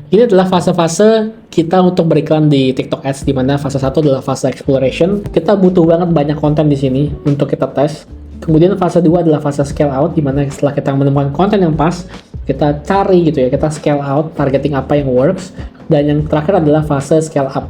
Ini adalah fase-fase kita untuk beriklan di TikTok Ads, di mana fase 1 adalah fase exploration. Kita butuh banget banyak konten di sini untuk kita tes. Kemudian fase 2 adalah fase scale out, di mana setelah kita menemukan konten yang pas, kita cari gitu ya, kita scale out, targeting apa yang works. Dan yang terakhir adalah fase scale up.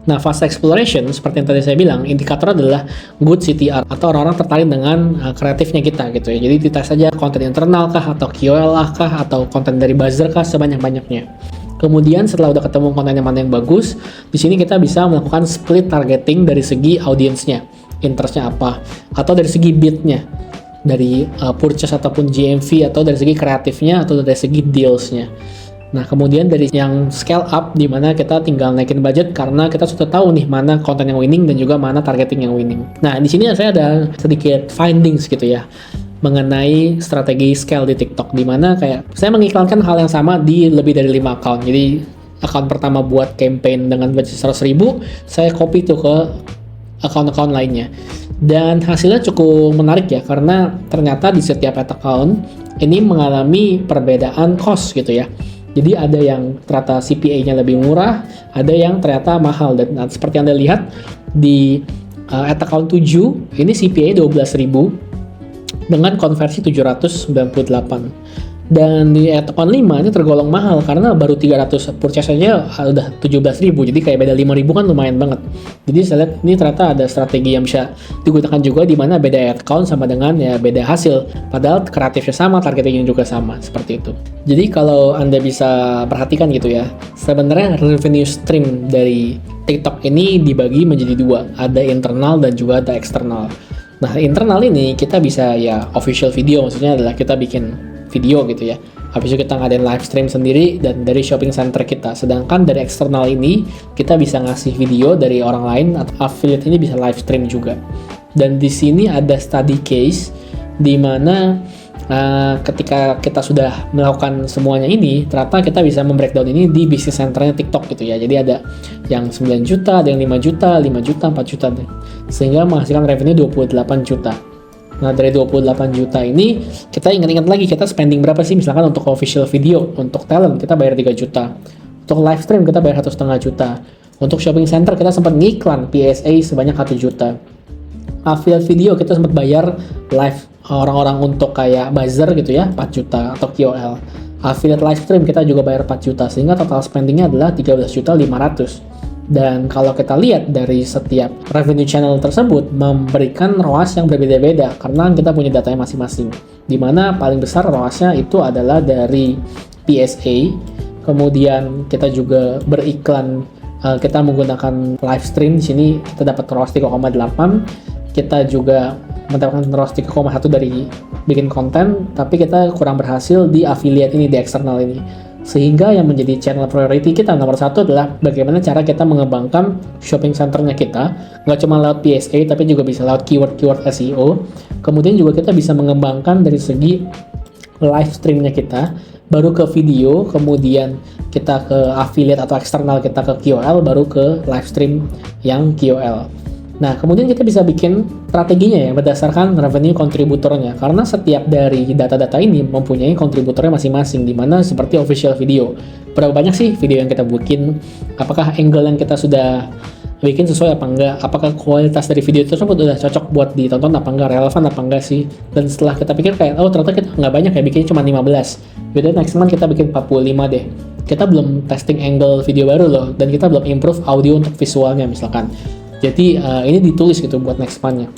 Nah, fase exploration, seperti yang tadi saya bilang, indikator adalah good CTR, atau orang-orang tertarik dengan kreatifnya kita gitu ya. Jadi dites saja konten internal kah, atau KOL kah, atau konten dari buzzer kah, sebanyak-banyaknya. Kemudian setelah udah ketemu konten yang mana yang bagus, di sini kita bisa melakukan split targeting dari segi audiensnya, interestnya apa, atau dari segi bidnya, dari purchase ataupun GMV, atau dari segi kreatifnya, atau dari segi dealsnya. Nah, kemudian dari yang scale up, di mana kita tinggal naikin budget karena kita sudah tahu nih mana konten yang winning dan juga mana targeting yang winning. Nah, di sini saya ada sedikit findings gitu ya mengenai strategi scale di TikTok, di mana kayak saya mengiklankan hal yang sama di lebih dari 5 account. Jadi, account pertama buat campaign dengan budget 100.000, saya copy tuh ke account-account lainnya. Dan hasilnya cukup menarik ya, karena ternyata di setiap account ini mengalami perbedaan cost gitu ya. Jadi ada yang ternyata CPA-nya lebih murah, ada yang ternyata mahal. Dan seperti Anda lihat di ad account 7, ini CPA 12.000 dengan konversi 798. Dan di ad account 5 ini tergolong mahal karena baru 300 purchase aja udah 17.000. Jadi kayak beda 5.000 kan lumayan banget. Jadi saya lihat ini ternyata ada strategi yang bisa digunakan juga, di mana beda ad account sama dengan ya beda hasil. Padahal kreatifnya sama, targetingnya juga sama, seperti itu. Jadi kalau Anda bisa perhatikan gitu ya, sebenarnya revenue stream dari TikTok ini dibagi menjadi dua. Ada internal dan juga ada eksternal. Nah, internal ini kita bisa ya official video, maksudnya adalah kita bikin video gitu ya. Habis itu kita ngadain live stream sendiri dan dari shopping center kita. Sedangkan dari eksternal ini kita bisa ngasih video dari orang lain, atau affiliate ini bisa live stream juga. Dan di sini ada study case di mana ketika kita sudah melakukan semuanya ini, ternyata kita bisa membreakdown ini di bisnis centernya TikTok gitu ya. Jadi ada yang 9 juta, ada yang 5 juta, 5 juta, 4 juta, sehingga menghasilkan revenue 28 juta. Nah, dari 28 juta ini, kita ingat-ingat lagi kita spending berapa sih, misalkan untuk official video, untuk talent kita bayar 3 juta, untuk live stream kita bayar 1,5 juta, untuk shopping center kita sempat ngiklan PSA sebanyak 1 juta, affiliate video kita sempat bayar live orang-orang untuk kayak buzzer gitu ya, 4 juta, atau KOL. Affiliate live stream kita juga bayar 4 juta, sehingga total spendingnya adalah 13.500.000. Dan kalau kita lihat dari setiap revenue channel tersebut memberikan ROAS yang berbeda-beda karena kita punya datanya masing-masing. Dimana paling besar ROAS-nya itu adalah dari PSA, kemudian kita juga beriklan, kita menggunakan live stream. Di sini kita dapat ROAS 3,8, kita juga mendapatkan ROAS 3,1 dari bikin konten, tapi kita kurang berhasil di affiliate ini, di eksternal ini. Sehingga yang menjadi channel priority kita nomor 1 adalah bagaimana cara kita mengembangkan shopping centernya kita, nggak cuma lewat PSA tapi juga bisa lewat keyword-keyword SEO. Kemudian juga kita bisa mengembangkan dari segi live streamnya kita, baru ke video, kemudian kita ke affiliate atau eksternal kita ke KOL, baru ke live stream yang KOL. Nah, kemudian kita bisa bikin strateginya ya berdasarkan revenue kontributornya, karena setiap dari data-data ini mempunyai kontributornya masing-masing, di mana seperti official video. Berapa banyak sih video yang kita bikin? Apakah angle yang kita sudah bikin sesuai apa enggak? Apakah kualitas dari video tersebut udah cocok buat ditonton apa enggak? Relevan apa enggak sih? Dan setelah kita pikir kayak, oh ternyata kita nggak banyak ya, bikinnya cuma 15. Jadi next month kita bikin 45 deh. Kita belum testing angle video baru loh, dan kita belum improve audio untuk visualnya misalkan. Jadi ini ditulis gitu buat next month-nya.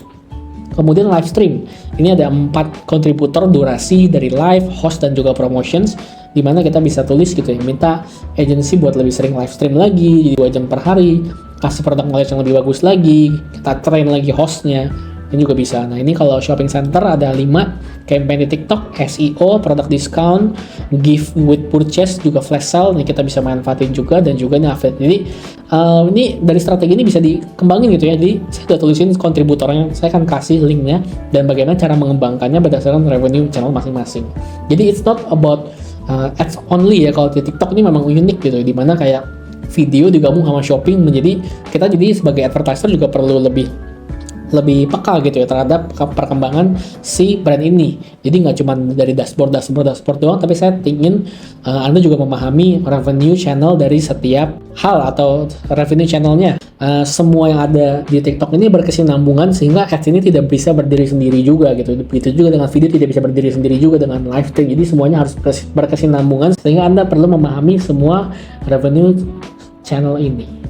Kemudian live stream. Ini ada 4 kontributor durasi dari live, host, dan juga promotions, di mana kita bisa tulis gitu ya, minta agency buat lebih sering live stream lagi, jadi 2 jam per hari, kasih produk knowledge yang lebih bagus lagi, kita train lagi hostnya, ini juga bisa. Nah, ini kalau shopping center ada 5 campaign di TikTok, SEO, product discount, gift with purchase, juga flash sale, ini kita bisa manfaatin juga, dan juga ini affiliate. Jadi ini dari strategi ini bisa dikembangin gitu ya. Jadi saya udah tulisin kontributornya, saya akan kasih linknya dan bagaimana cara mengembangkannya berdasarkan revenue channel masing-masing. Jadi it's not about ads only ya. Kalau di TikTok ini memang unik gitu, dimana kayak video digabung sama shopping, menjadi kita jadi sebagai advertiser juga perlu lebih lebih peka gitu ya terhadap perkembangan si brand ini. Jadi nggak cuma dari dashboard doang, tapi saya ingin Anda juga memahami revenue channel dari setiap hal atau revenue channelnya. Semua yang ada di TikTok ini berkesinambungan sehingga ads ini tidak bisa berdiri sendiri juga gitu. Begitu juga dengan video tidak bisa berdiri sendiri juga dengan live stream. Jadi semuanya harus berkesinambungan sehingga Anda perlu memahami semua revenue channel ini.